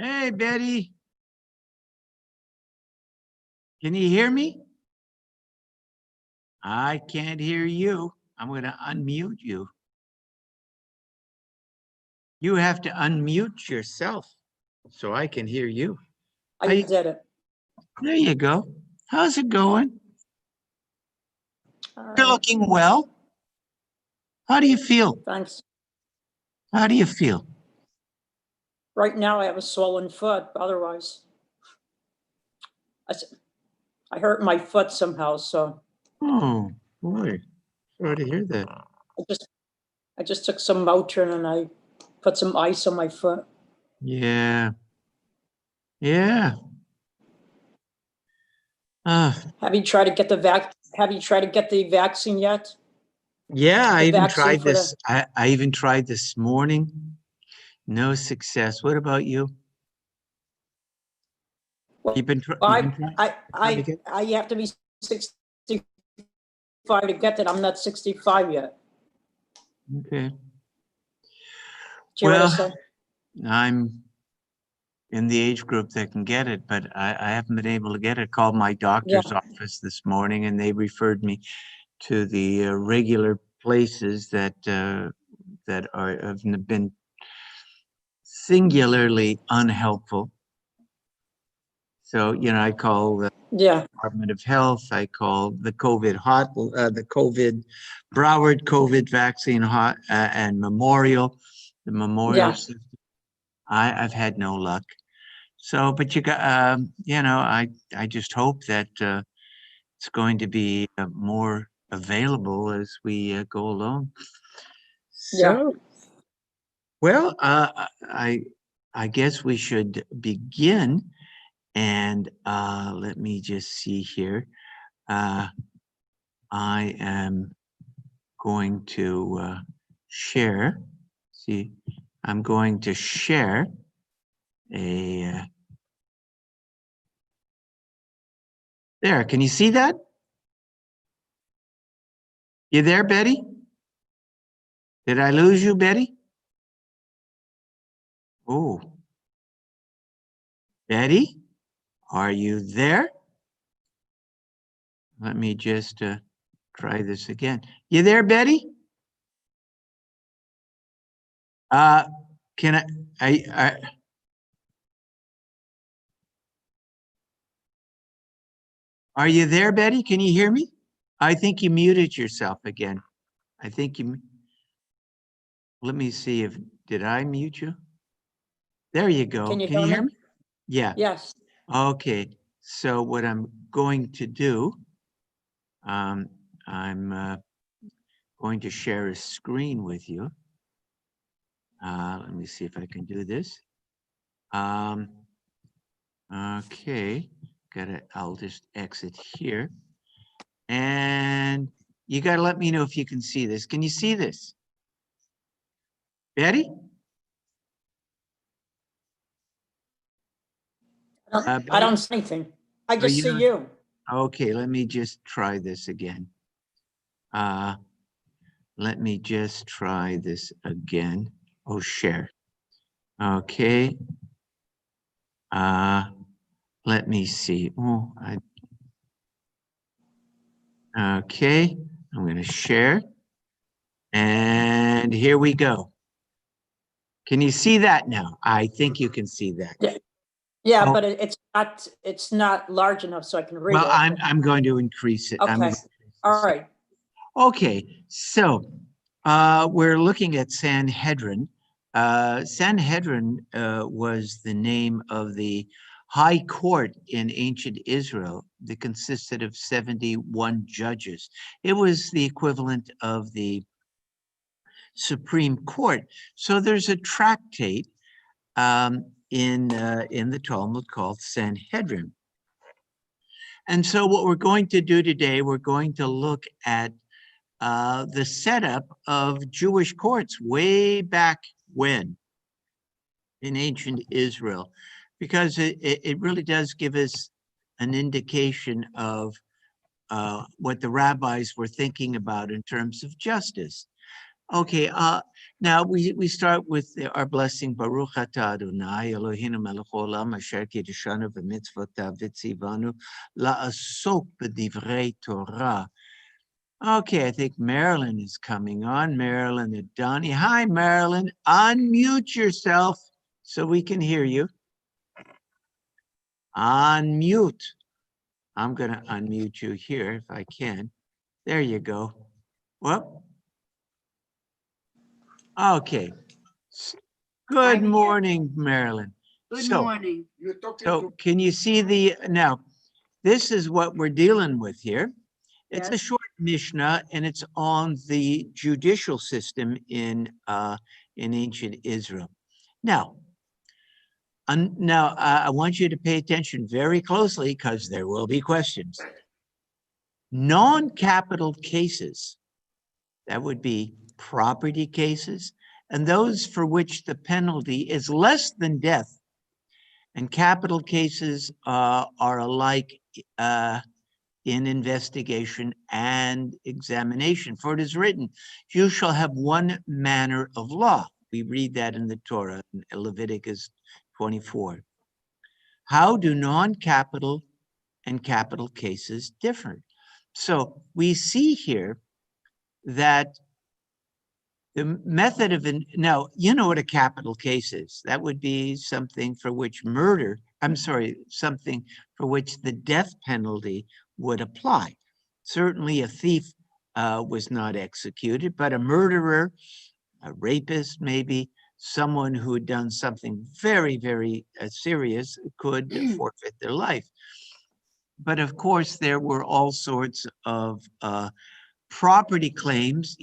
Hey, Betty. Can you hear me? I can't hear you. I'm going to unmute you. You have to unmute yourself so I can hear you. I did it. There you go. How's it going? All You're right. looking well. How do you feel? Thanks. How do you feel? Right now I have a swollen foot. Otherwise, I hurt my foot somehow. So Oh, boy. Sorry to hear that. I just took some Motrin and I put some ice on my foot. Yeah. Yeah. Have you tried to get the vaccine yet? Yeah, I The even vaccine tried for this. I even tried this morning. No success. What about you? You've been trying to get? I have to be 65 to get that. I'm not 65 yet. Okay. Do you Well, understand? I'm in the age group that can get it, but I haven't been able to get it. Called my doctor's office this morning, and they referred me to the regular places that have been singularly unhelpful. So, I call the Department of Health. I call the COVID Broward COVID vaccine hot and Memorial, the Memorial system. I've had no luck. So, but you got, I just hope that it's going to be more available as we go along. So, well, I guess we should begin. And let me just see here. I am going to share. See, I'm going to share a. There, can you see that? You there, Betty? Did I lose you, Betty? Oh. Betty, are you there? Let me just try this again. You there, Betty? Can are you there, Betty? Can you hear me? I think you muted yourself again. I think let me see did I mute you? There you go. Can you hear me? Yeah. Yes. Okay. So what I'm going to do, I'm going to share a screen with you. Let me see if I can do this. Okay. I'll just exit here. And you got to let me know if you can see this. Can you see this? Betty? I don't see anything. I just see you. Okay, let me just try this again. Let me just try this again. Oh, share. Okay. Let me see. Oh, okay. I'm going to share. And here we go. Can you see that now? I think you can see that. Yeah, but it's not large enough so I can read it. Well, I'm going to increase it. Okay. All right. Okay, so we're looking at Sanhedrin. Sanhedrin was the name of the high court in ancient Israel that consisted of 71 judges. It was the equivalent of the Supreme Court. So there's a tractate in the Talmud called Sanhedrin. And so what we're going to do today, we're going to look at the setup of Jewish courts way back when in ancient Israel, because it really does give us an indication of what the rabbis were thinking about in terms of justice. Okay, now we start with our blessing. Baruch atah Adonai Eloheinu melech haolam asher kiddushanu v'mitzvotav v'tzivanu la'asok b'divrei Torah. Okay, I think Marilyn is coming on. Marilyn and Donnie. Hi, Marilyn. Unmute yourself so we can hear you. Unmute. I'm going to unmute you here if I can. There you go. Well, okay. Good I'm here. morning, Marilyn. Good So, morning. so can you see now, this is what we're dealing with here. It's a Yes. short Mishnah, and it's on the judicial system in ancient Israel. Now, I want you to pay attention very closely because there will be questions. Non-capital cases, that would be property cases, and those for which the penalty is less than death, and capital cases are alike in investigation and examination. For it is written, you shall have one manner of law. We read that in the Torah, in Leviticus 24. How do non-capital and capital cases differ? So we see here that the method of, now, you know what a capital case is. That would be something for which something for which the death penalty would apply. Certainly a thief was not executed, but a murderer, a rapist, maybe someone who had done something very, very serious could forfeit their life. But of course, there were all sorts of property claims,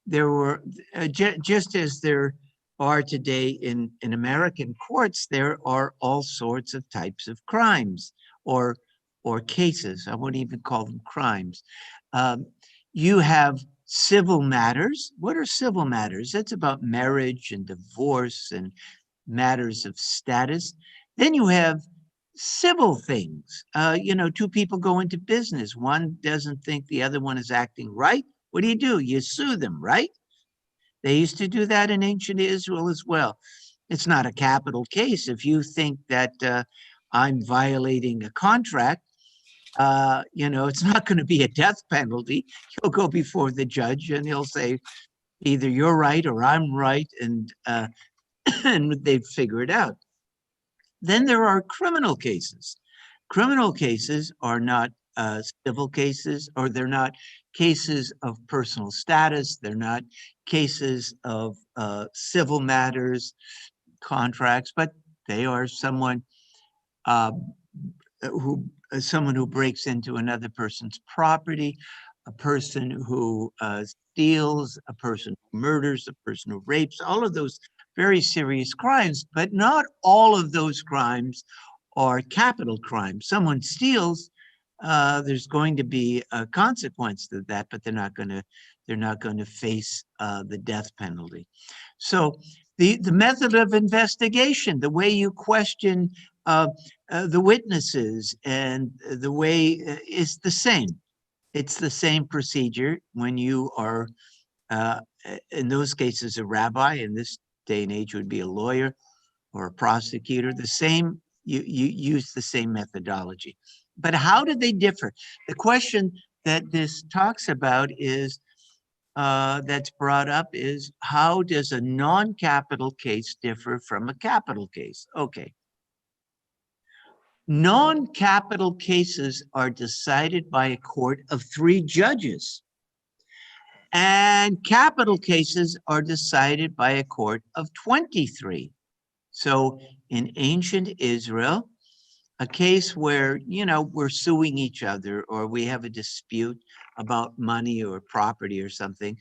there were, just as there are today in American courts, there are all sorts of types of crimes or cases. I wouldn't even call them crimes. You have civil matters. What are civil matters? That's about marriage and divorce and matters of status. Then you have civil things. Two people go into business. One doesn't think the other one is acting right. What do? You sue them, right? They used to do that in ancient Israel as well. It's not a capital case. If you think that I'm violating a contract, it's not going to be a death penalty. You'll go before the judge and he'll say, either you're right or I'm right, and and they'd figure it out. Then there are criminal cases. Criminal cases are not civil cases, or they're not cases of personal status. They're not cases of civil matters, contracts, but they are someone who breaks into another person's property, a person who steals, a person who murders, a person who rapes, all of those very serious crimes, but not all of those crimes are capital crimes. Someone steals, there's going to be a consequence to that, but they're not going to face the death penalty. So the method of investigation, the way you question the witnesses, and the way is the same. It's the same procedure when you are, in those cases, a rabbi. In this day and age would be a lawyer or a prosecutor. The same, you use the same methodology. But how do they differ? The question that this talks about is, that's brought up is, how does a non-capital case differ from a capital case? Okay. Non-capital cases are decided by a court of 3 judges. And capital cases are decided by a court of 23. So in ancient Israel, a case where, we're suing each other, or we have a dispute about money or property or something,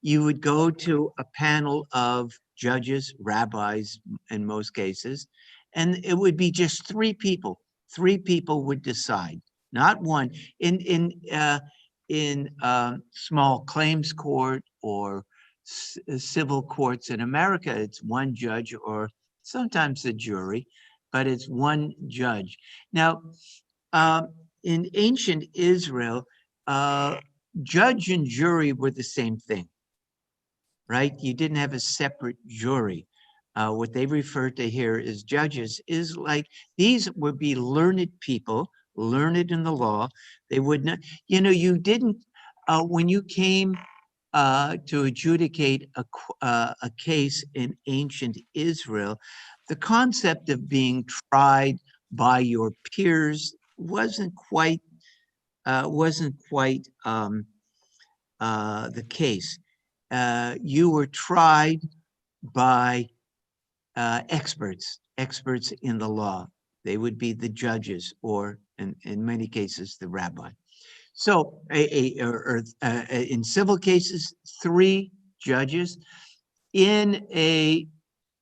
you would go to a panel of judges, rabbis in most cases, and it would be just 3 people. 3 people would decide, not one. In small claims court or civil courts in America, it's 1 judge or sometimes the jury, but it's 1 judge. Now, in ancient Israel, judge and jury were the same thing. right? You didn't have a separate jury. What they refer to here as judges is like, these would be learned people, learned in the law. They would not, you didn't, when you came to adjudicate a case in ancient Israel, the concept of being tried by your peers wasn't quite the case. You were tried by experts in the law. They would be the judges, or in many cases, the rabbi. So, in civil cases, 3 judges. In a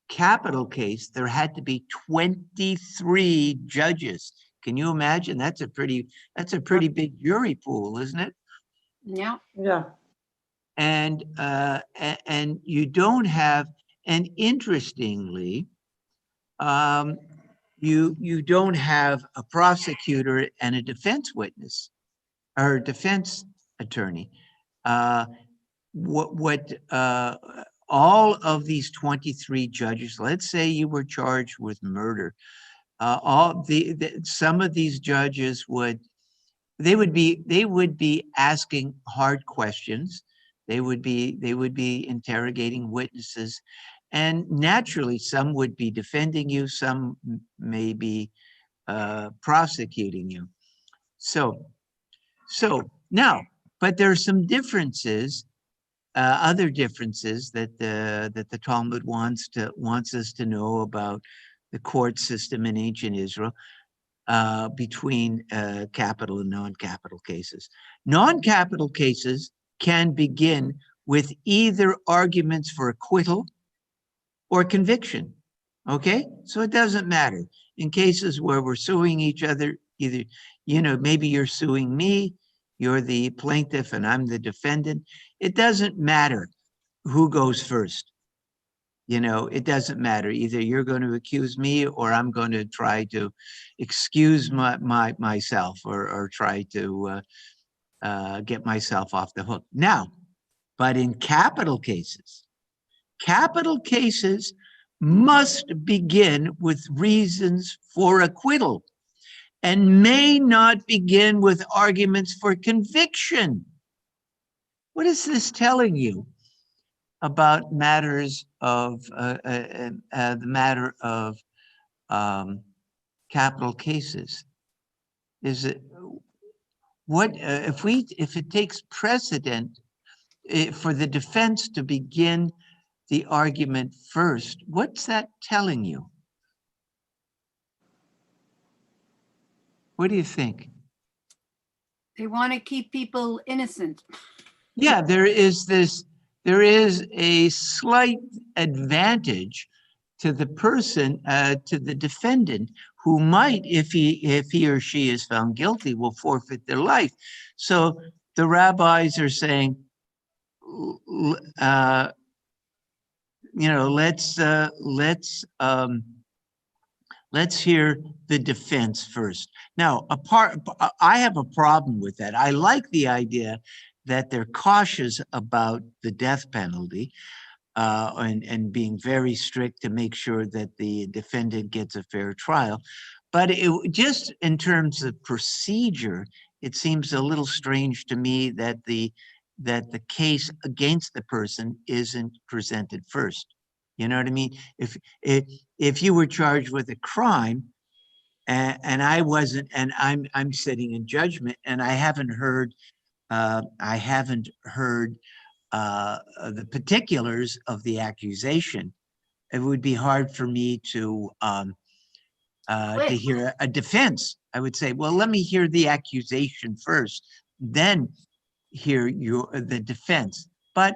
capital case, there had to be 23 judges. Can you imagine? That's a pretty big jury pool, isn't it? Yeah. Yeah. And you don't have, and interestingly, you don't have a prosecutor and a defense witness or defense attorney. What all of these 23 judges, let's say you were charged with murder, some of these judges would be asking hard questions. They would be interrogating witnesses, and naturally some would be defending you, some may be prosecuting you. So now, but there are some differences, other differences that the Talmud wants us to know about the court system in ancient Israel, between capital and non-capital cases. Non-capital cases can begin with either arguments for acquittal or conviction. Okay, so it doesn't matter. In cases where we're suing each other, either, maybe you're suing me, you're the plaintiff and I'm the defendant. It doesn't matter who goes first. It doesn't matter. Either you're going to accuse me or I'm going to try to excuse myself, or try to get myself off the hook. Now, but in capital cases must begin with reasons for acquittal and may not begin with arguments for conviction. What is this telling you about matters of the matter of capital cases? Is it what if it takes precedent for the defense to begin the argument first? What's that telling you? What do you think? They want to keep people innocent. Yeah, there is a slight advantage to the person, to the defendant, who might, if he or she is found guilty, will forfeit their life. So the rabbis are saying, let's hear the defense first. Now, I have a problem with that. I like the idea that they're cautious about the death penalty, and being very strict to make sure that the defendant gets a fair trial. But just in terms of procedure, it seems a little strange to me that the case against the person isn't presented first. You know what I mean? If you were charged with a crime, and I wasn't, and I'm sitting in judgment, and I haven't heard the particulars of the accusation, it would be hard for me to hear a defense. I would say, well, let me hear the accusation first, then hear the defense. But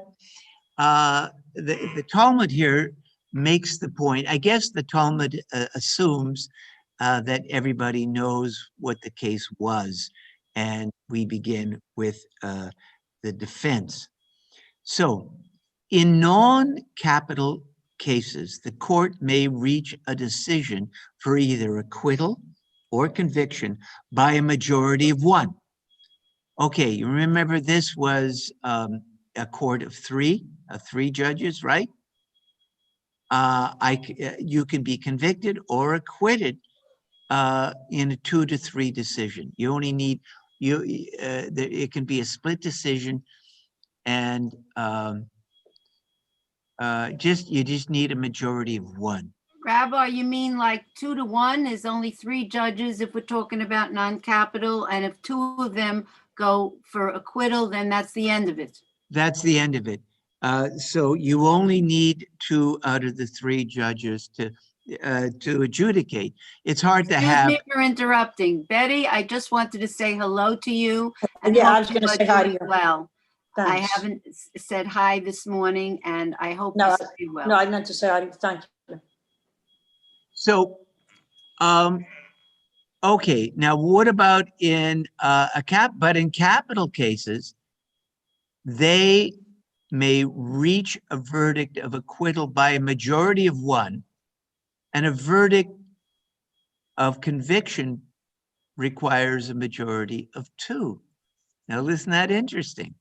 the Talmud here makes the point. I guess the Talmud assumes that everybody knows what the case was, and we begin with the defense. So, in non-capital cases, the court may reach a decision for either acquittal or conviction by a majority of 1. Okay, you remember this was a court of three judges, right? You can be convicted or acquitted in a 2 to 3 decision. You only need it can be a split decision, and you just need a majority of 1. Rabbi, you mean like 2 to 1 is only 3 judges if we're talking about non-capital, and if 2 of them go for acquittal, then that's the end of it. That's the end of it. So you only need 2 out of the 3 judges to adjudicate. It's hard to Excuse have. me for interrupting. Betty, I just wanted to say hello to you. And Yeah, I hope was you gonna are say hi to doing you. well. I Thanks. haven't said hi this morning, and I hope No, you stay well. No, I meant to say, thank you. So, okay, now what about in but in capital cases, they may reach a verdict of acquittal by a majority of 1, and a verdict of conviction requires a majority of 2. Now, isn't that interesting?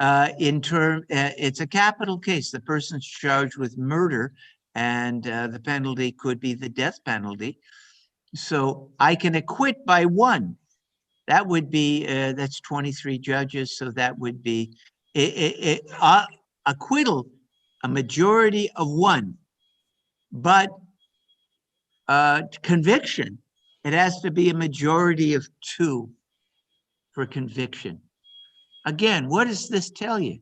It's a capital case. The person's charged with murder, and the penalty could be the death penalty. So I can acquit by 1. That would be, that's 23 judges. So that would be acquittal, a majority of 1. But conviction, it has to be a majority of 2 for conviction. Again, what does this tell you?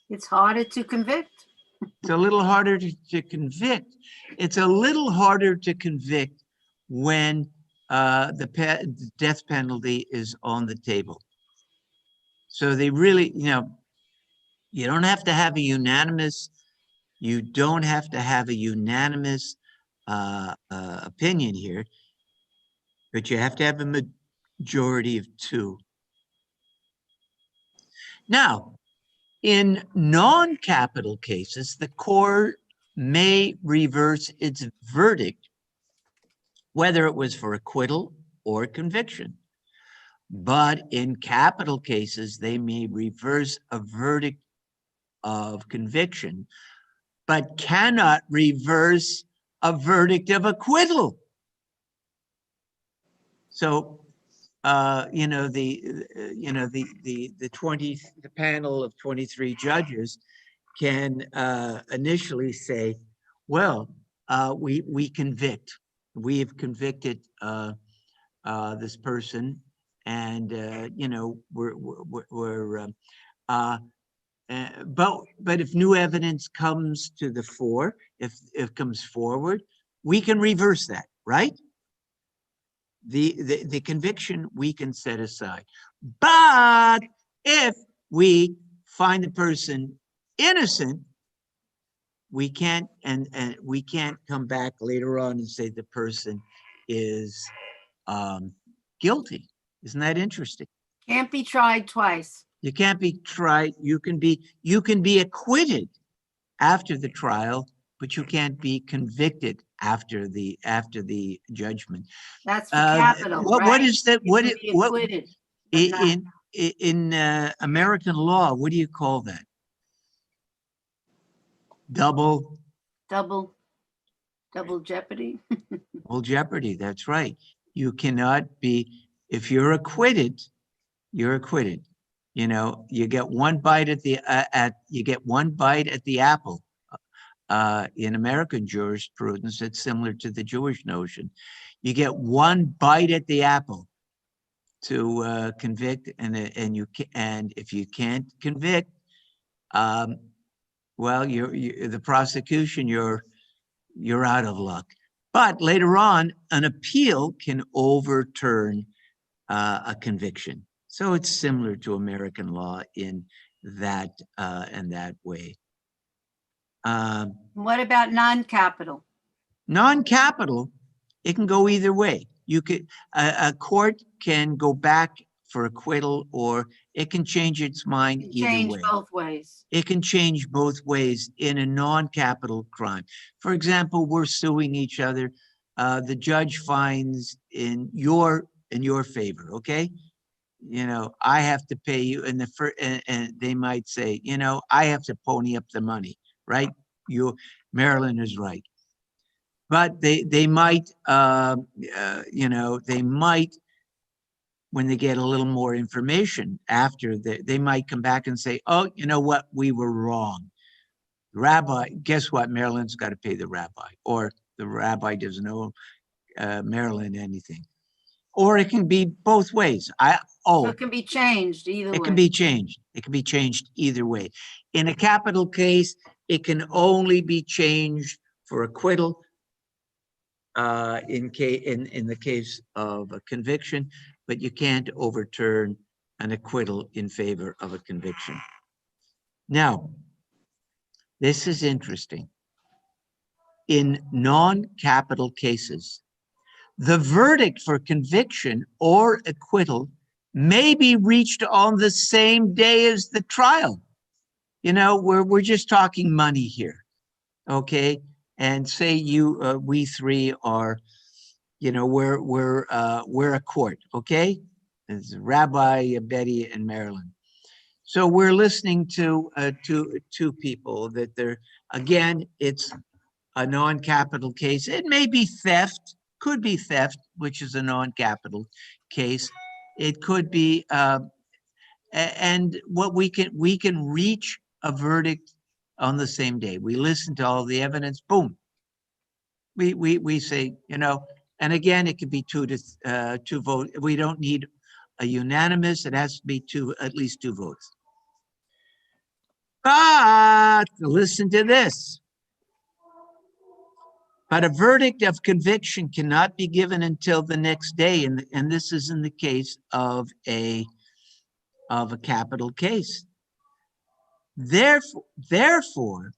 It's harder to convict. It's a little harder to convict. It's a little harder to convict when the death penalty is on the table. So they really, you don't have to have a unanimous, opinion here, but you have to have a majority of 2. Now, in non-capital cases, the court may reverse its verdict, whether it was for acquittal or conviction. But in capital cases, they may reverse a verdict of conviction, but cannot reverse a verdict of acquittal. So, the panel of 23 judges can initially say, well, we convict. We have convicted this person, and but if new evidence comes to the fore, if it comes forward, we can reverse that, right? The conviction we can set aside. But if we find the person innocent, we can't, and we can't come back later on and say the person is guilty. Isn't that interesting? Can't be tried twice. You can't be tried. You can be acquitted after the trial, but you can't be convicted after the judgment. That's for capital, right? What is that? You can be acquitted, but not- in American law, what do you call that? Double jeopardy. Double jeopardy. That's right. You cannot be, if you're acquitted, you're acquitted. You get one bite at the apple. In American jurisprudence, it's similar to the Jewish notion. You get one bite at the apple to convict, and if you can't convict, well, the prosecution, you're out of luck. But later on, an appeal can overturn a conviction. So it's similar to American law in that way. What about non-capital? Non-capital, it can go either way. You could a court can go back for acquittal, or it can change its mind either Change way. both ways. It can change both ways in a non-capital crime. For example, we're suing each other. The judge finds in your favor, okay? I have to pay you, and and they might say, I have to pony up the money, right? Marilyn is right. But they might, they might, when they get a little more information after, they might come back and say, oh, you know what, we were wrong. Rabbi, guess what? Marilyn's got to pay the rabbi, or the rabbi doesn't owe Marilyn anything. Or it can be both ways. So it can be changed either way. It can be changed. It can be changed either way. In a capital case, it can only be changed for acquittal. In the case of a conviction, but you can't overturn an acquittal in favor of a conviction. Now, this is interesting. In non-capital cases, the verdict for conviction or acquittal may be reached on the same day as the trial. We're just talking money here, okay? And say we three are, we're a court, okay? It's Rabbi, Betty, and Marilyn. So we're listening to two people that again, it's a non-capital case. It may be theft, could be theft, which is a non-capital case. It could be, and what we can reach a verdict on the same day. We listen to all the evidence, boom. We say, and again, it could be two votes. We don't need a unanimous. It has to be at least two votes. But listen to this. But a verdict of conviction cannot be given until the next day, and this is in the case of a capital case. Therefore,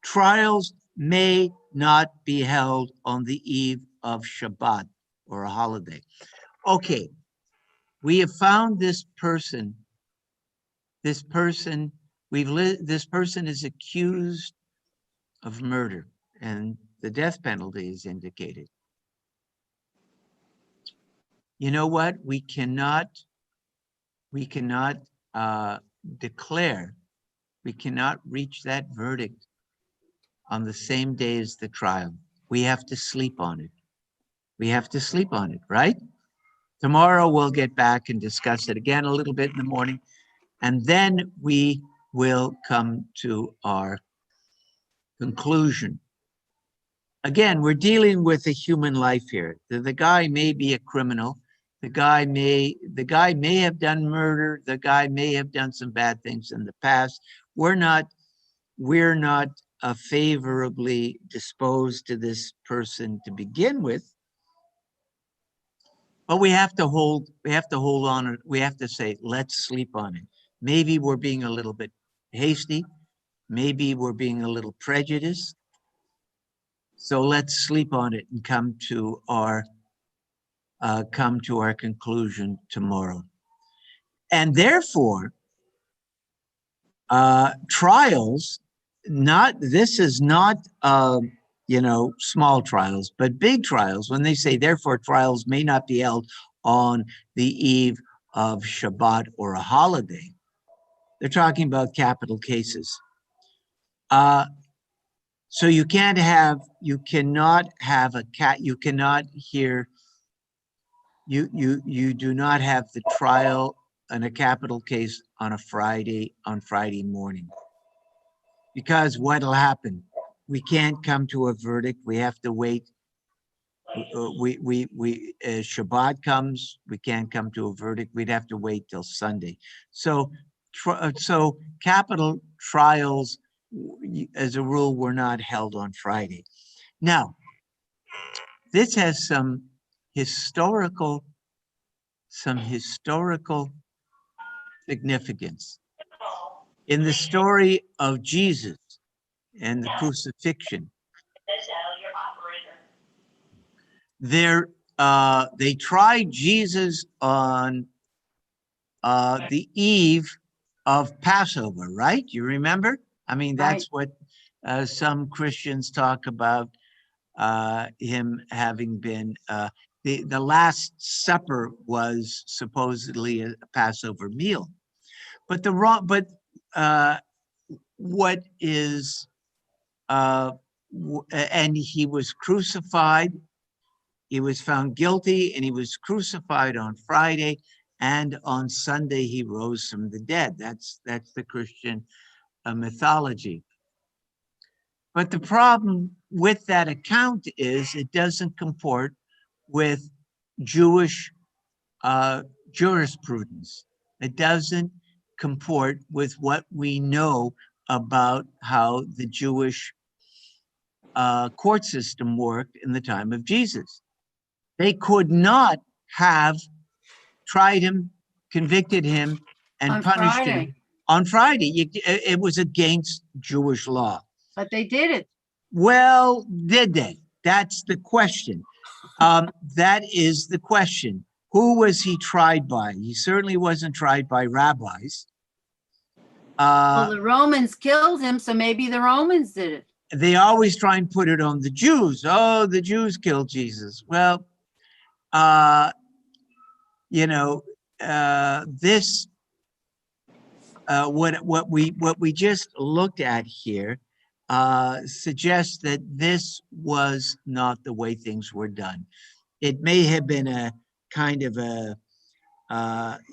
trials may not be held on the eve of Shabbat or a holiday. Okay, we have found this person. This person is accused of murder, and the death penalty is indicated. You know what? We cannot declare, we cannot reach that verdict on the same day as the trial. We have to sleep on it. We have to sleep on it, right? Tomorrow we'll get back and discuss it again a little bit in the morning, and then we will come to our conclusion. Again, we're dealing with a human life here. The guy may be a criminal. The guy may have done murder. The guy may have done some bad things in the past. We're not favorably disposed to this person to begin with. But we have to hold on. We have to say, let's sleep on it. Maybe we're being a little bit hasty. Maybe we're being a little prejudiced. So let's sleep on it and come to our conclusion tomorrow. And therefore, trials, this is not small trials, but big trials. When they say, therefore, trials may not be held on the eve of Shabbat or a holiday, they're talking about capital cases. So you cannot have you do not have the trial in a capital case on Friday morning. Because what'll happen? We can't come to a verdict. We have to wait. Shabbat comes, we can't come to a verdict. We'd have to wait till Sunday. So capital trials, as a rule, were not held on Friday. Now, this has some historical significance. In the story of Jesus and the crucifixion, they tried Jesus on the eve of Passover, right? You remember? I mean, that's what some Christians talk about, him having been the Last Supper was supposedly a Passover meal. But what is and he was crucified. He was found guilty, and he was crucified on Friday, and on Sunday he rose from the dead. That's the Christian mythology. But the problem with that account is it doesn't comport with Jewish jurisprudence. It doesn't comport with what we know about how the Jewish court system worked in the time of Jesus. They could not have tried him, convicted him, and On punished Friday. him on Friday. It was against Jewish law. But they did it. Well, did they? That's the question. That is the question. Who was he tried by? He certainly wasn't tried by rabbis. Well, the Romans killed him, so maybe the Romans did it. They always try and put it on the Jews. Oh, the Jews killed Jesus. Well, this what we just looked at here suggests that this was not the way things were done. It may have been a kind of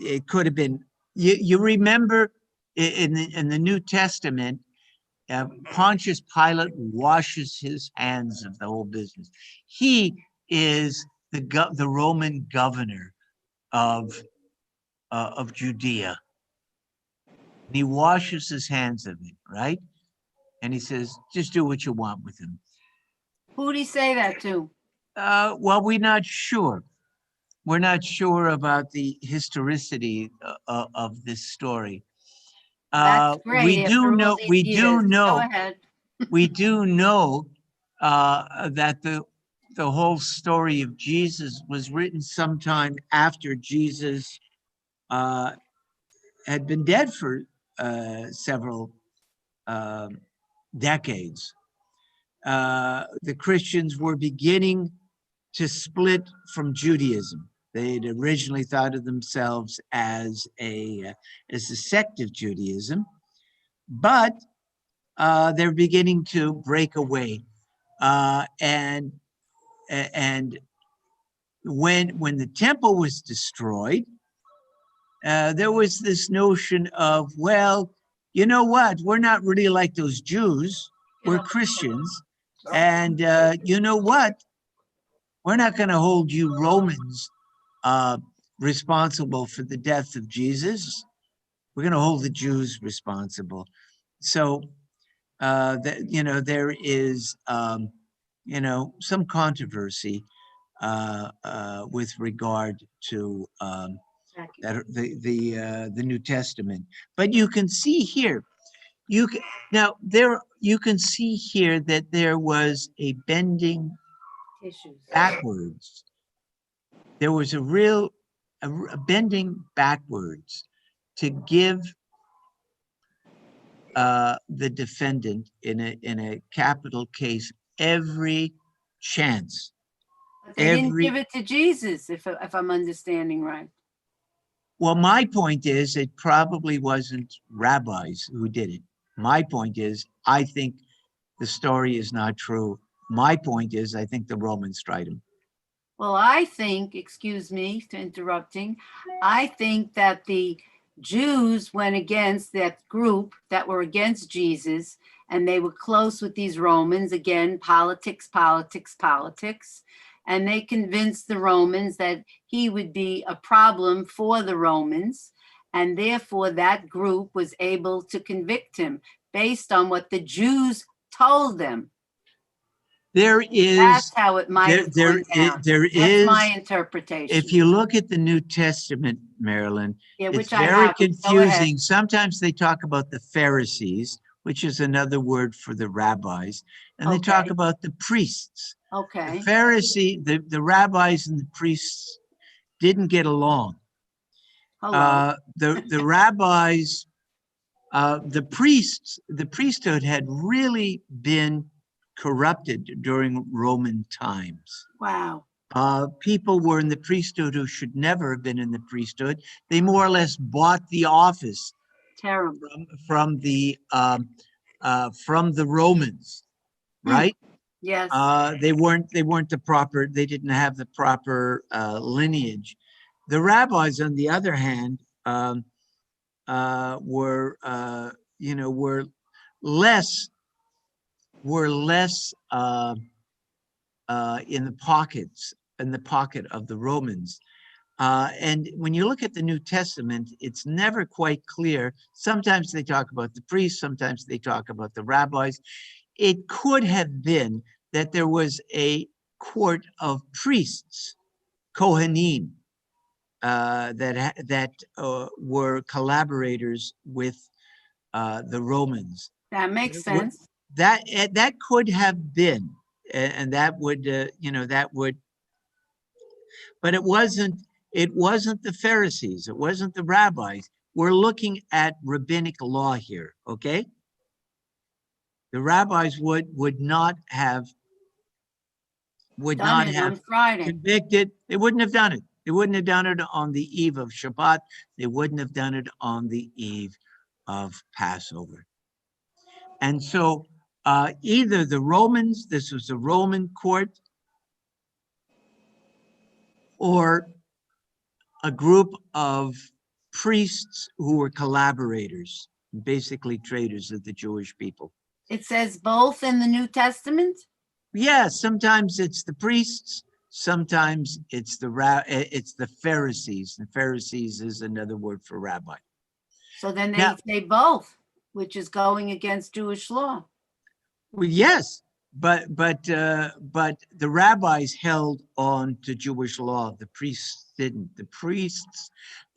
it could have been. You remember in the New Testament, Pontius Pilate washes his hands of the whole business. He is the Roman governor of Judea. And he washes his hands of it, right? And he says, just do what you want with him. Who did he say that to? Well, we're not sure. We're not sure about the historicity of this story. That's great. We do after know. all these We years. do know. Go ahead. We do know that the whole story of Jesus was written sometime after Jesus had been dead for several decades. The Christians were beginning to split from Judaism. They'd originally thought of themselves as a sect of Judaism, but they're beginning to break away. And when the temple was destroyed, there was this notion of, well, you know what? We're not really like those Jews. We're Christians. And you know what? We're not going to hold you Romans responsible for the death of Jesus. We're going to hold the Jews responsible. So, there is, some controversy with regard to that the New Testament. But you can see here, you can see here that there was a bending Issues. backwards. There was a bending backwards to give the defendant in a capital case every chance. But they didn't give it to Jesus, if I'm understanding right. Well, my point is, it probably wasn't rabbis who did it. My point is, I think the story is not true. My point is, I think the Romans tried him. Well, I think, excuse me for interrupting, I think that the Jews went against that group that were against Jesus, and they were close with these Romans. Again, politics. And they convinced the Romans that he would be a problem for the Romans. And therefore, that group was able to convict him based on what the Jews told them. That's how it might have gone down. That's my interpretation. If you look at the New Testament, Marilyn, which it's very confusing. Go Sometimes they talk about the Pharisees, which is another word for the rabbis, and they talk about the priests. Okay. The rabbis and the priests didn't get along. The rabbis, the priesthood had really been corrupted during Roman times. Wow. People were in the priesthood who should never have been in the priesthood. They more or less bought the office Terrible. from the Romans, right? Yes. They weren't the proper. They didn't have the proper lineage. The rabbis, on the other hand, were were less in the pocket of the Romans. And when you look at the New Testament, it's never quite clear. Sometimes they talk about the priests, sometimes they talk about the rabbis. It could have been that there was a court of priests, Kohanim, that were collaborators with the Romans. That makes sense. That could have been, and that would that would, but it wasn't. It wasn't the Pharisees. It wasn't the rabbis. We're looking at rabbinic law here. Okay. The rabbis would not have On Friday. convicted. They wouldn't have done it. They wouldn't have done it on the eve of Shabbat. They wouldn't have done it on the eve of Passover. And so either the Romans, this was a Roman court, or a group of priests who were collaborators, basically traitors of the Jewish people. It says both in the New Testament? Yeah, sometimes it's the priests, sometimes it's the Pharisees. The Pharisees is another word for rabbi. So then they say both, which is going against Jewish law. Well, yes, but the rabbis held on to Jewish law. The priests didn't. The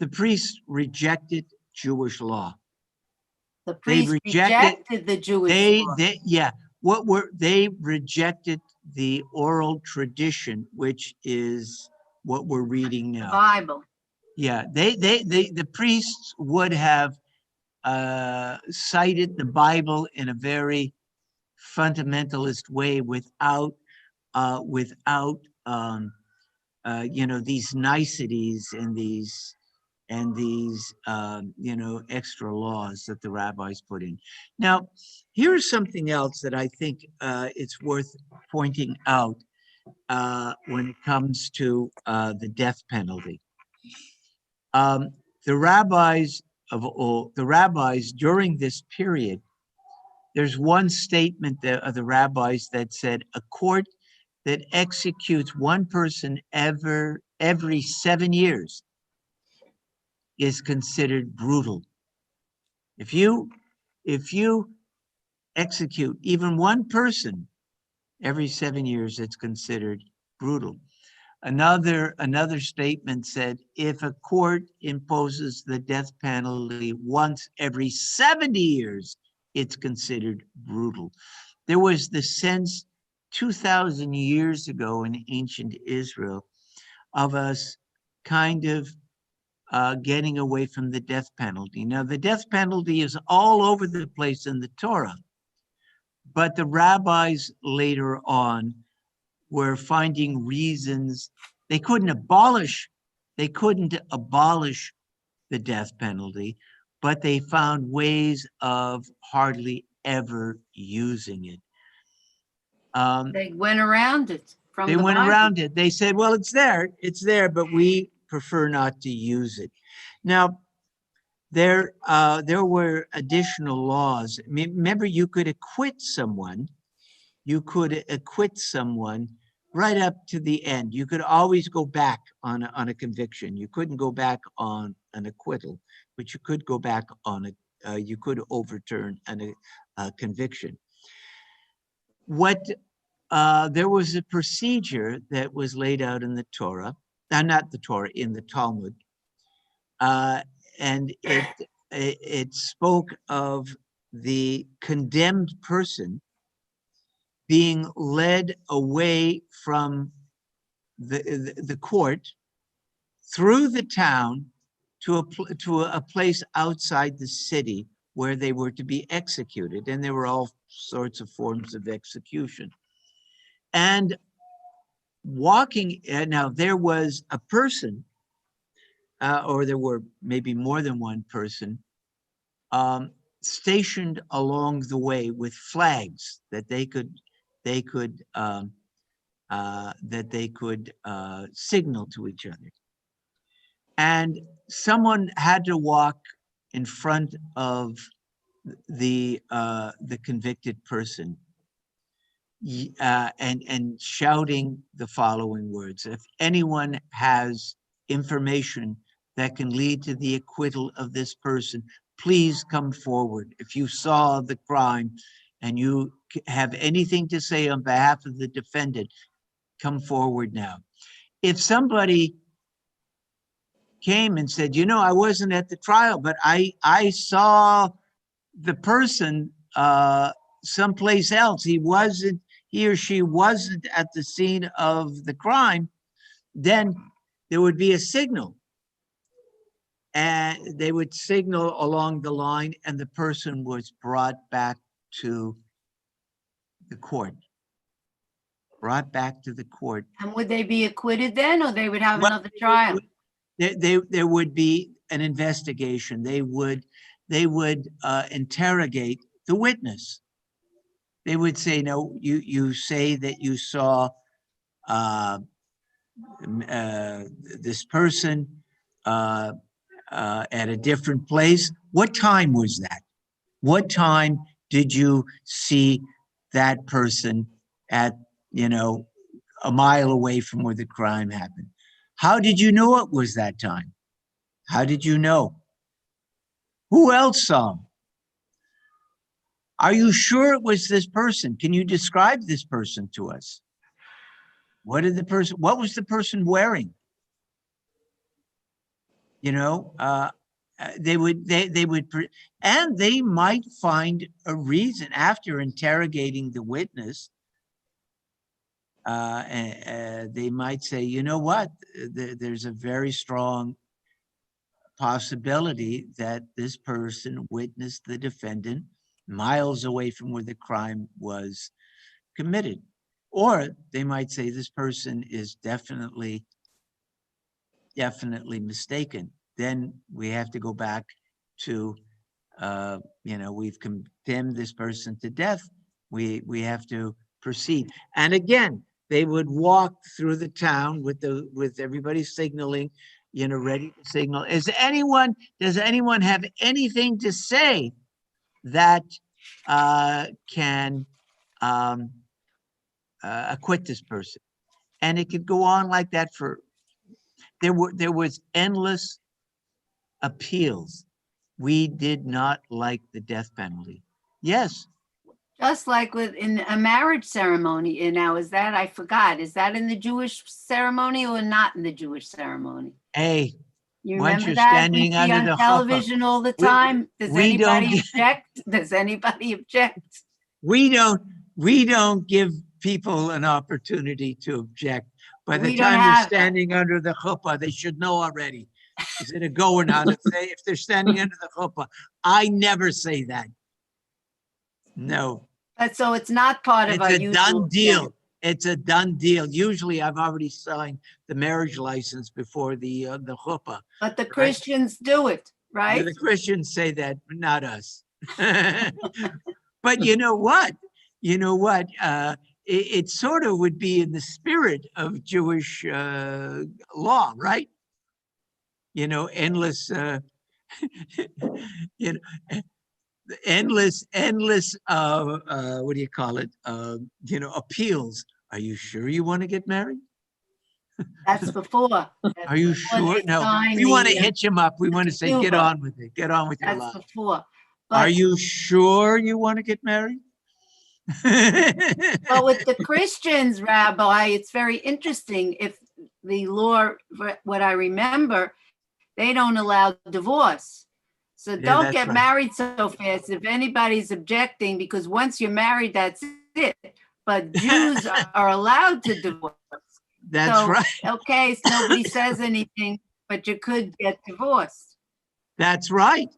priests rejected Jewish law. The priests rejected the Jewish law. They rejected the oral tradition, which is what we're reading now. The Bible. Yeah, the priests would have cited the Bible in a very fundamentalist way without these niceties and these extra laws that the rabbis put in. Now, here's something else that I think it's worth pointing out when it comes to the death penalty. The rabbis during this period, there's one statement of the rabbis that said a court that executes one person every 7 years is considered brutal. If you execute even one person every 7 years, it's considered brutal. Another statement said, if a court imposes the death penalty once every 70 years, it's considered brutal. There was the sense 2,000 years ago in ancient Israel of us kind of getting away from the death penalty. Now, the death penalty is all over the place in the Torah, but the rabbis later on were finding reasons. They couldn't abolish the death penalty, but they found ways of hardly ever using it. They went around it. They went around it. They said, well, it's there, but we prefer not to use it. Now, there were additional laws. Remember, you could acquit someone. Right up to the end. You could always go back on a conviction. You couldn't go back on an acquittal, but you could go back on you could overturn a conviction. There was a procedure that was laid out in the Torah, not the Torah, in the Talmud, and it spoke of the condemned person being led away from the court through the town to a place outside the city where they were to be executed. And there were all sorts of forms of execution. And walking, now there was a person, or there were maybe more than one person, stationed along the way with flags that they could signal to each other. And someone had to walk in front of the convicted person, and shouting the following words: if anyone has information that can lead to the acquittal of this person, please come forward. If you saw the crime and you have anything to say on behalf of the defendant, come forward now. If somebody came and said, you know, I wasn't at the trial, but I saw the person someplace else, he or she wasn't at the scene of the crime, then there would be a signal. And they would signal along the line, and the person was brought back to the court. Brought back to the court. And would they be acquitted then, or they would have Well, another trial? There would be an investigation. They would interrogate the witness. They would say, no, you say that you saw this person at a different place. What time was that? What time did you see that person at, a mile away from where the crime happened? How did you know it was that time? How did you know? Who else saw him? Are you sure it was this person? Can you describe this person to us? What was the person wearing? They would, and they might find a reason after interrogating the witness. They might say, you know what, there's a very strong possibility that this person witnessed the defendant miles away from where the crime was committed. Or they might say this person is definitely mistaken. Then we have to go back to, we've condemned this person to death. We have to proceed. And again, they would walk through the town with everybody signaling, ready to signal. Does anyone have anything to say that can acquit this person? And it could go on like that there was endless appeals. We did not like the death penalty. Yes. Just like in a marriage ceremony. Now, I forgot, is that in the Jewish ceremony or not in the Jewish ceremony? Hey, you once remember you're that? standing We see under on the television all the time. Does anybody object? Does anybody object? We don't give people an opportunity to object. By the time they're standing under the chuppah, they should know already. Is it a go or not? If they're standing under the chuppah, I never say that. No. So it's not part of our usual. It's a done deal. It's a done deal. Usually I've already signed the marriage license before the chuppah. But the Christians do it, right? The Christians say that, but not us. But you know what? It sort of would be in the spirit of Jewish law, right? Endless, endless, what do you call it? Appeals. Are you sure you want to get married? That's before. Are you sure? No, we want to hitch him up. We want to say, get on with it. Get on with your life. That's before. Are you sure you want to get married? Well, with the Christians, Rabbi, it's very interesting. If the law, what I remember, they don't allow divorce. So don't get married so fast if anybody's objecting, because once you're married, that's it. But Jews are allowed to divorce. That's right. Okay, so nobody says anything, but you could get divorced. That's right.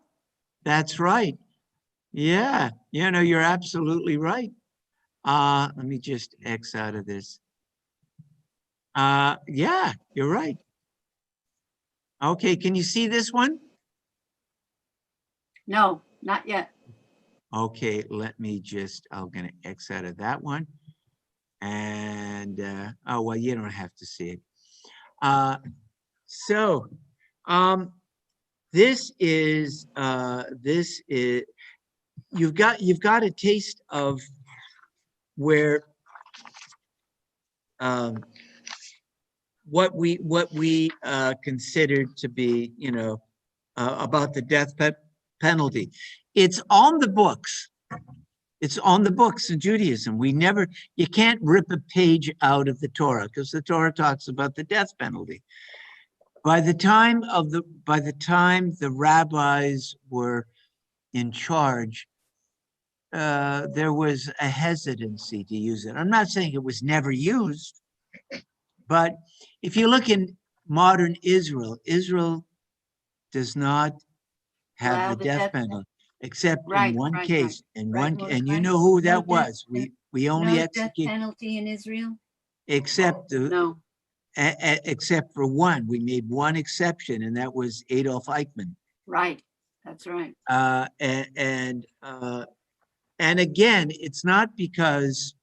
That's right. Yeah, you're absolutely right. Let me just X out of this. Yeah, you're right. Okay, can you see this one? No, not yet. Okay, let me just, I'm gonna X out of that one. And, oh, well, you don't have to see it. So, this is, you've got a taste of where, what we considered to be, about the death penalty. It's on the books. It's on the books in Judaism. You can't rip a page out of the Torah because the Torah talks about the death penalty. By the time the rabbis were in charge, there was a hesitancy to use it. I'm not saying it was never used, but if you look in modern Israel, Israel does not have Allow the the death death penalty, except in Right, one right, case. right, And you Mordecai. know who No that death was. We only No death execute penalty in Israel? except No, except for one. We made one exception, and that was Adolf Eichmann. right, that's right. And again, it's not because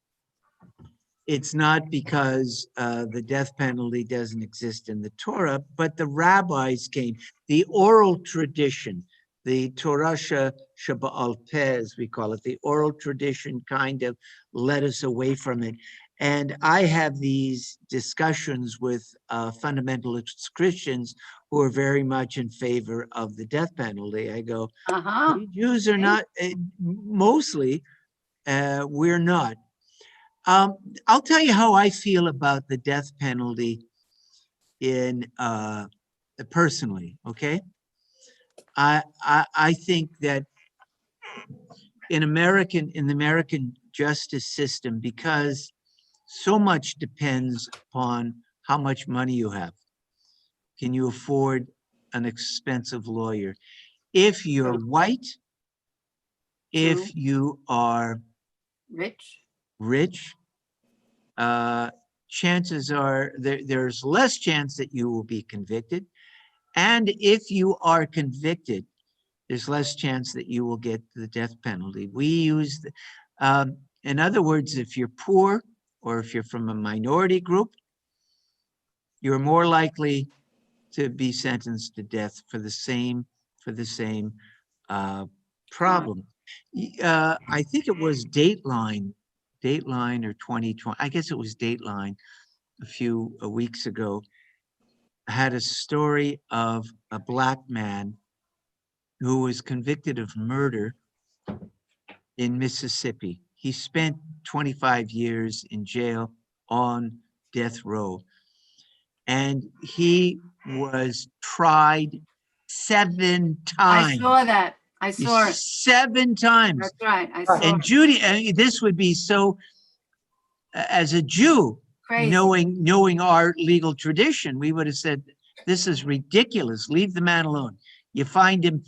the death penalty doesn't exist in the Torah, but the rabbis came, the oral tradition, the Torah Sheba'al Peh, as we call it, the oral tradition kind of led us away from it. And I have these discussions with fundamentalist Christians who are very much in favor of the death penalty. I go, Uh-huh. we Jews are not, mostly, we're not. I'll tell you how I feel about the death penalty in personally, okay? I think that in the American justice system, because so much depends upon how much money you have. Can you afford an expensive lawyer? If you're white, if True. you are Rich? rich, chances are there's less chance that you will be convicted. And if you are convicted, there's less chance that you will get the death penalty. In other words, if you're poor or if you're from a minority group, you're more likely to be sentenced to death for the same problem. I think it was Dateline or 2020. I guess it was Dateline a few weeks ago, had a story of a Black man who was convicted of murder in Mississippi. He spent 25 years in jail on death row. And he was tried 7 I times. saw that. I saw it. 7 times. That's right. I saw And it. Judy, this would be so, as a Jew, Crazy. knowing our legal tradition, we would have said, this is ridiculous. Leave the man alone. You find him,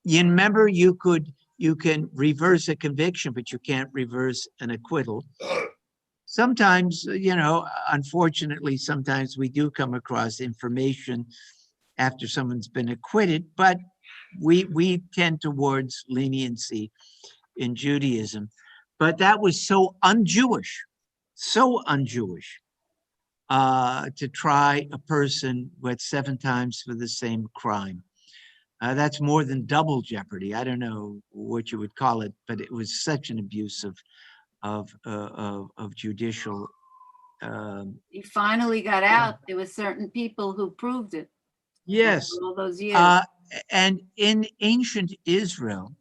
you remember you can reverse a conviction, but you can't reverse an acquittal. Sometimes, unfortunately, sometimes we do come across information after someone's been acquitted, but we tend towards leniency in Judaism. But that was so un-Jewish, to try a person with 7 times for the same crime. That's more than double jeopardy. I don't know what you would call it, but it was such an abuse of judicial. He finally got out. There were certain people who proved it. Yes. After all those years. And in ancient Israel,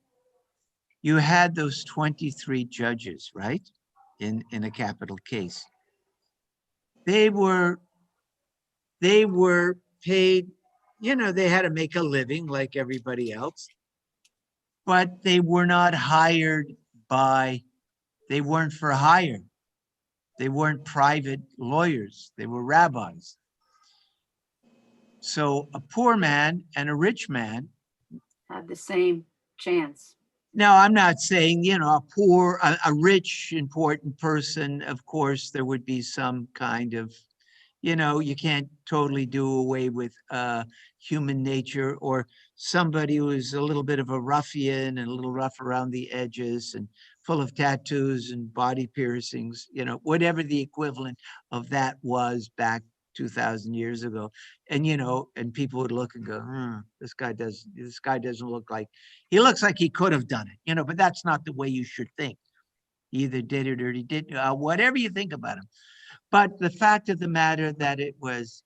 you had those 23 judges, right? In a capital case. They were paid, they had to make a living like everybody else, but they were not they weren't for hire. They weren't private lawyers. They were rabbis. So a poor man and a rich man Had the same chance. Now, I'm not saying, a rich, important person, of course, there would be some kind of, you know, you can't totally do away with human nature, or somebody who's a little bit of a ruffian and a little rough around the edges and full of tattoos and body piercings, you know, whatever the equivalent of that was back 2,000 years ago. And, you know, and people would look and go, this guy doesn't look like, he looks like he could have done it, you know, but that's not the way you should think. He either did it or he didn't, whatever you think about him. But the fact of the matter that it was,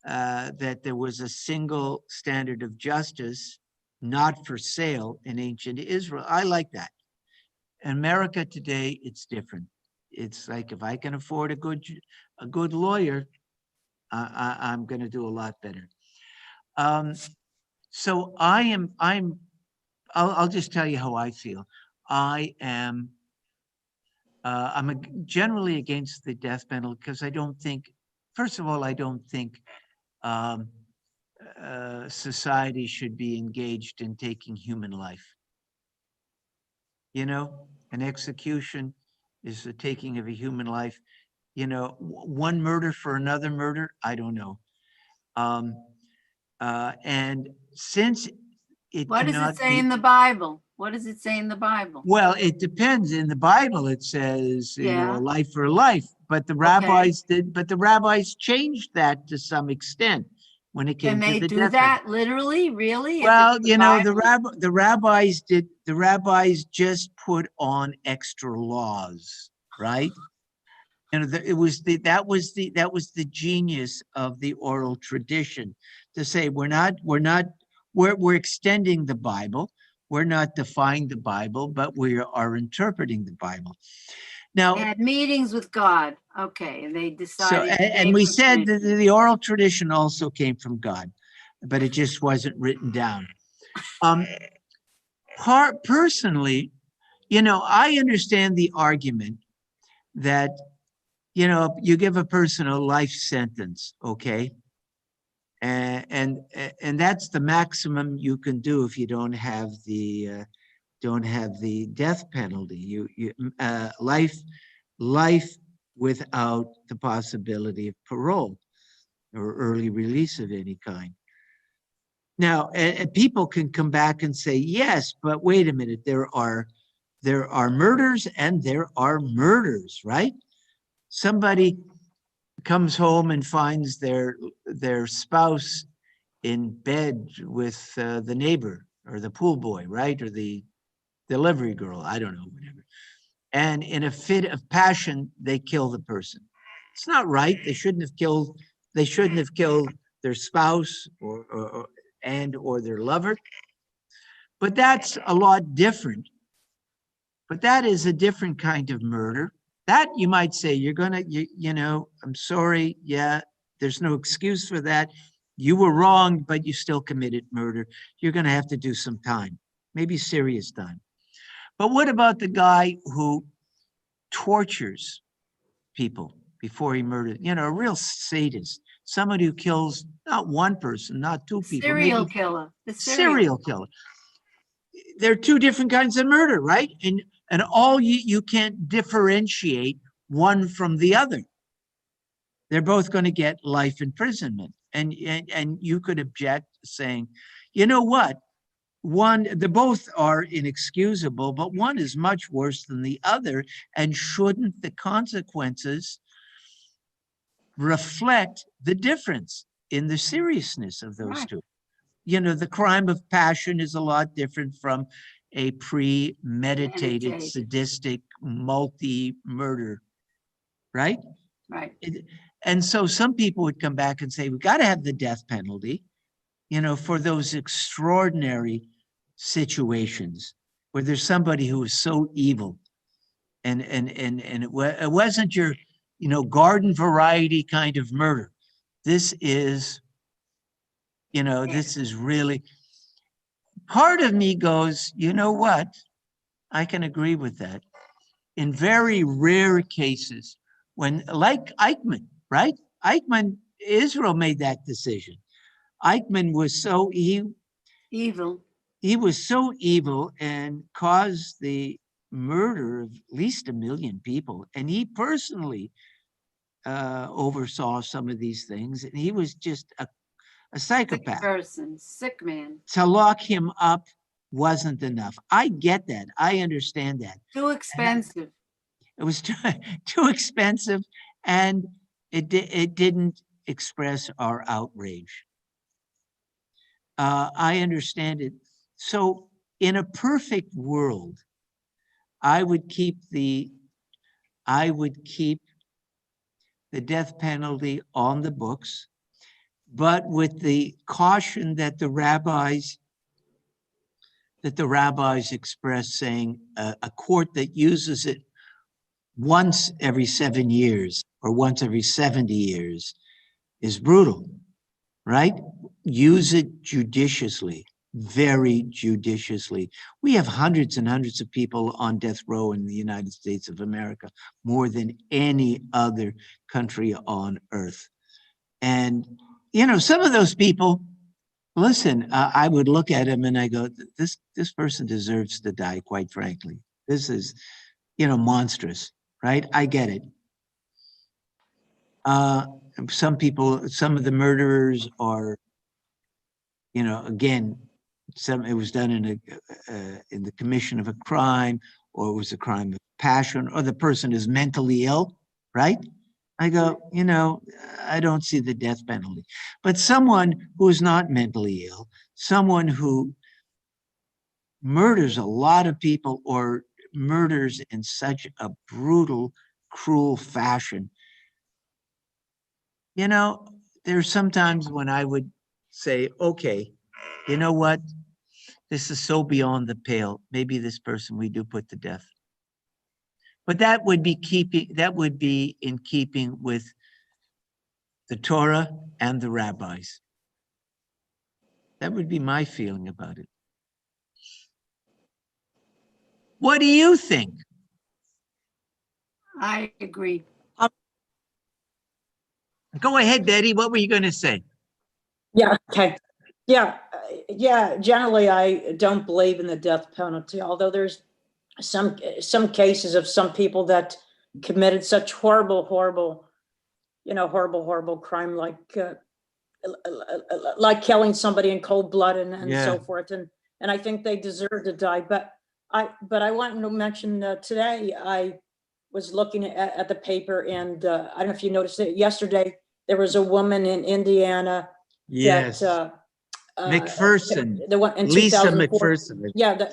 that there was a single standard of justice, not for sale in ancient Israel. I like that. In America today, it's different. It's like, if I can afford a good lawyer, I'm going to do a lot better. So I'll just tell you how I feel. I'm generally against the death penalty because I don't think, first of all, I don't think society should be engaged in taking human life. You know, an execution is the taking of a human life. You know, one murder for another murder, I don't know. And since it What does it cannot say be, in the Bible? What does it say in the Bible? well, it depends. In the Bible, it says, you know, Yeah. life for life. But the rabbis changed that to some extent when it came Can to they the do death that penalty. literally, really? If Well, it's you know, Bible? the rabbis just put on extra laws, right? And that was the genius of the oral tradition, to say we're extending the Bible. We're not defying the Bible, but we are interpreting the Bible. Now, They had meetings with God. Okay, and they so, decided. and we said that the oral tradition also came from God, but it just wasn't written down. Personally, you know, I understand the argument that, you know, you give a person a life sentence, okay? And that's the maximum you can do if you don't have the death penalty. Life without the possibility of parole or early release of any kind. Now, and people can come back and say, yes, but wait a minute, there are murders and there are murders, right? Somebody comes home and finds their spouse in bed with the neighbor or the pool boy, right? Or the delivery girl, I don't know, whatever. And in a fit of passion, they kill the person. It's not right. They shouldn't have killed their spouse or their lover. But that's a lot different. But that is a different kind of murder. That you might say, you know, I'm sorry. Yeah, there's no excuse for that. You were wrong, but you still committed murder. You're going to have to do some time, maybe serious time. But what about the guy who tortures people before he murders? You know, a real sadist, somebody who kills not one person, not two people, Serial maybe killer. The serial killer. They're two different kinds of murder, right? And all you can't differentiate one from the other. They're both going to get life imprisonment. And you could object saying, you know what? They both are inexcusable, but one is much worse than the other. And shouldn't the consequences reflect the difference in the seriousness of those two? You know, the crime of passion is a lot different from a premeditated, sadistic, multi-murder, right? Right. And so some people would come back and say, we got to have the death penalty, you know, for those extraordinary situations where there's somebody who is so evil and it wasn't your, you know, garden variety kind of murder. This is, you know, this is really, part of me goes, you know what? I can agree with that. In very rare cases, when, like Eichmann, right? Eichmann, Israel made that decision. Eichmann was so evil. He was so evil and caused the murder of at least 1 million people. And he personally oversaw some of these things, and he was just a Sick psychopath. person, sick man. To lock him up wasn't enough. I get that. I understand that. Too expensive. It was too expensive, and it didn't express our outrage. I understand it. So in a perfect world, I would keep the death penalty on the books, but with the caution that the rabbis express, saying a court that uses it once every 7 years or once every 70 years is brutal, right? Use it judiciously, very judiciously. We have hundreds and hundreds of people on death row in the United States of America, more than any other country on earth. And, you know, some of those people, listen, I would look at him and I go, this person deserves to die, quite frankly. This is, you know, monstrous, right? I get it. Some people, some of the murderers are, you know, again, it was done in the commission of a crime, or it was a crime of passion, or the person is mentally ill, right? I go, you know, I don't see the death penalty. But someone who is not mentally ill, someone who murders a lot of people or murders in such a brutal, cruel fashion, you know, there's sometimes when I would say, okay, you know what? This is so beyond the pale. Maybe this person we do put to death. But that would be in keeping with the Torah and the rabbis. That would be my feeling about it. What do you think? I agree. Go ahead, Betty. What were you going to say? Yeah, okay. Yeah, generally, I don't believe in the death penalty, although there's some cases of some people that committed such horrible crime, like killing somebody in cold blood and Yeah. so forth. And I think they deserve to die. But I want to mention today, I was looking at the paper, and I don't know if you noticed it yesterday, there was a woman in Indiana Yes. that McPherson. the one in Lisa 2004. McPherson. Yeah,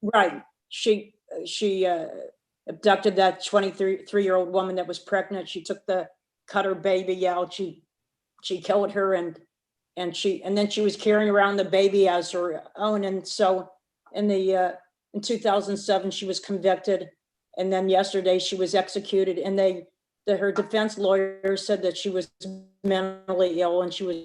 right. She abducted that 23-year-old woman that was pregnant. She cut her baby out. She killed her, and then she was carrying around the baby as her own. And so in 2007 she was convicted, and then yesterday she was executed. And her defense lawyer said that she was mentally ill and she was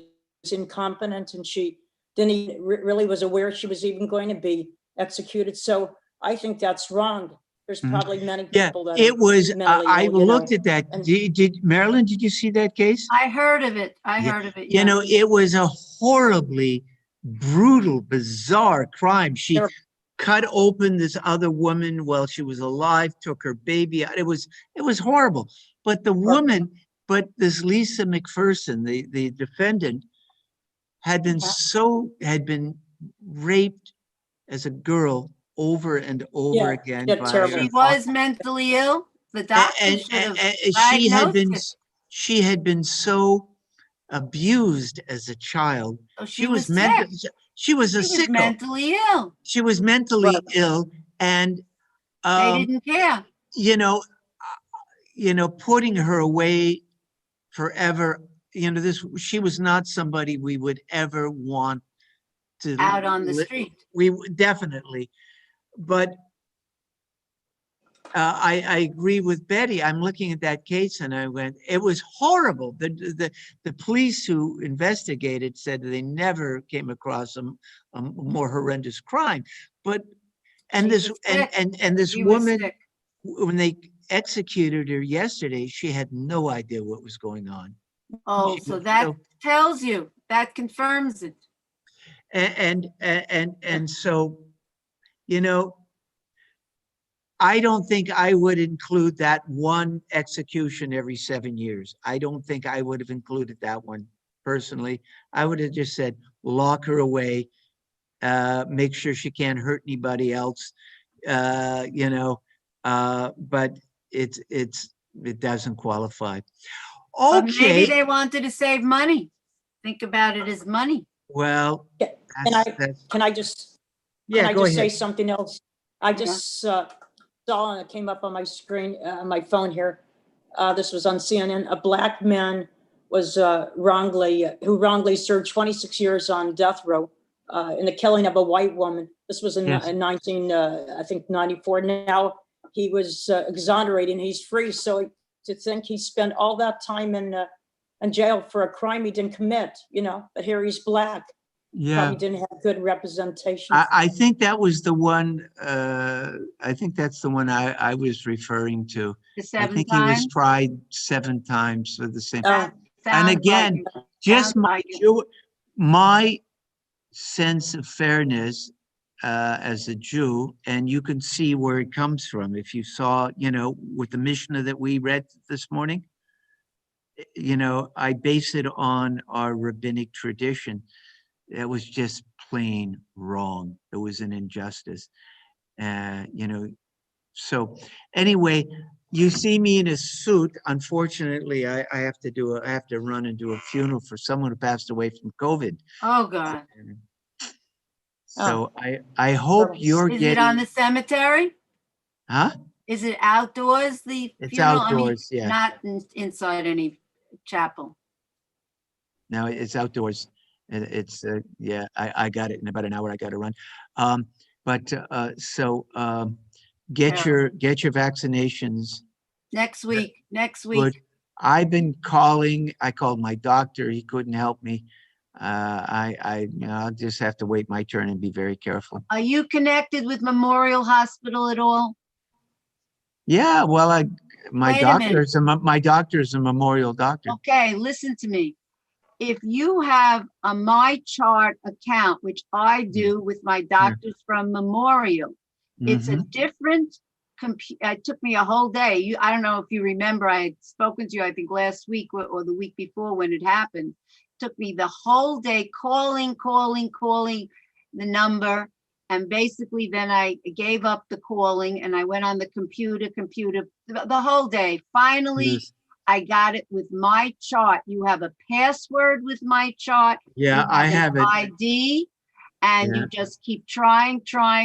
incompetent, and she didn't even really was aware she was even going to be executed. So I think that's wrong. There's probably many people that it was. I looked at that. and- Did Marilyn? Did you see that case? I heard of it. You know, it was a horribly brutal, bizarre crime. She cut open this other woman while she was alive, took her baby out. It was horrible. But the woman, this Lisa McPherson, the defendant, had been raped as a girl over and over again. She was mentally ill. The doctor should have diagnosed it. She had been so abused as a child. Oh, she was sick. She was a sicko. Mentally ill. She was mentally ill, and they didn't care. You know, putting her away forever. You know, she was not somebody we would ever want to out on the street. We definitely, but I agree with Betty. I'm looking at that case and I went, it was horrible. The police who investigated said they never came across a more horrendous crime. But this woman, when they executed her yesterday, she had no idea what was going on. Oh, so that tells you, that confirms it. And so, you know, I don't think I would include that one execution every 7 years. I don't think I would have included that one personally. I would have just said, lock her away, make sure she can't hurt anybody else, but it doesn't qualify. But maybe Okay, they wanted to save money. Think about it as money. well, Can that's, Can I just, yeah, can I go just say ahead. something else? I just saw, and it came up on my screen, on my phone here. This was on CNN. A black man was who wrongly served 26 years on death row in the killing of a white woman. This was in Yes. 94. Now he was exonerated and he's free. So to think he spent all that time in jail for a crime he didn't commit, but here he's black. Yeah. Probably didn't have good representation. I think that was the one, I think that's the one I was referring to. The I 7 think he was times. tried 7 times for the same. Oh. And Sounds again, like it. just Sounds like it. my sense of fairness as a Jew, and you can see where it comes from. If you saw, with the Mishnah that we read this morning, I base it on our rabbinic tradition. That was just plain wrong. It was an injustice. So anyway, you see me in a suit. Unfortunately, I have to run and do a funeral for someone who passed away from COVID. Oh, God. So I hope you're Is it on getting, the cemetery? huh? Is it outdoors, the It's funeral? outdoors, yeah. Not inside any chapel. No, it's outdoors. It's yeah, I got it in about an hour. I got to run. Get your Next vaccinations. week. Good. I've been calling. I called my doctor. He couldn't help me. I'll just have to wait my turn and be very careful. Are you connected with Memorial Hospital at all? Yeah, well, my Wait a minute. doctor's a Memorial doctor. Okay, listen to me. If you have a My Chart account, which I do with my doctors from Memorial, it's a Mhm. different it took me a whole day. I don't know if you remember, I had spoken to you, I think last week or the week before when it happened. It took me the whole day calling the number. And basically then I gave up the calling and I went on the computer the whole day. Finally, Yes. I got it with My Chart. You have a password with My Chart. Yeah, I have an it. ID, and Yeah. you just keep trying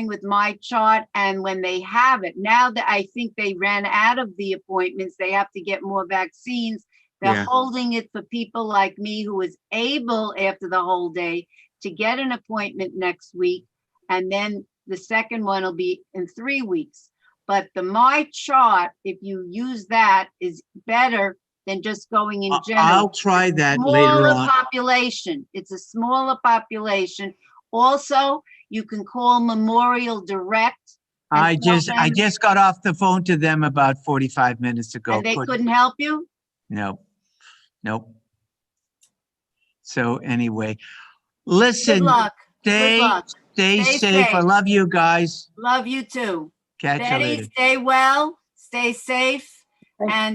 with My Chart. And when they have it, now that I think they ran out of the appointments, they have to get more vaccines. They're Yeah. holding it for people like me who was able after the whole day to get an appointment next week. And then the second one will be in 3 weeks. But the My Chart, if you use that, is better than just going in general. I'll try that later Smaller on. population. It's a smaller population. Also, you can call Memorial Direct. I just got off the phone to them about 45 minutes ago. And they couldn't help you? No, nope. So anyway, listen, Good luck. Good luck. stay safe. I love you guys. Love you too. Catch you later. Stay well, stay safe, Thank you. and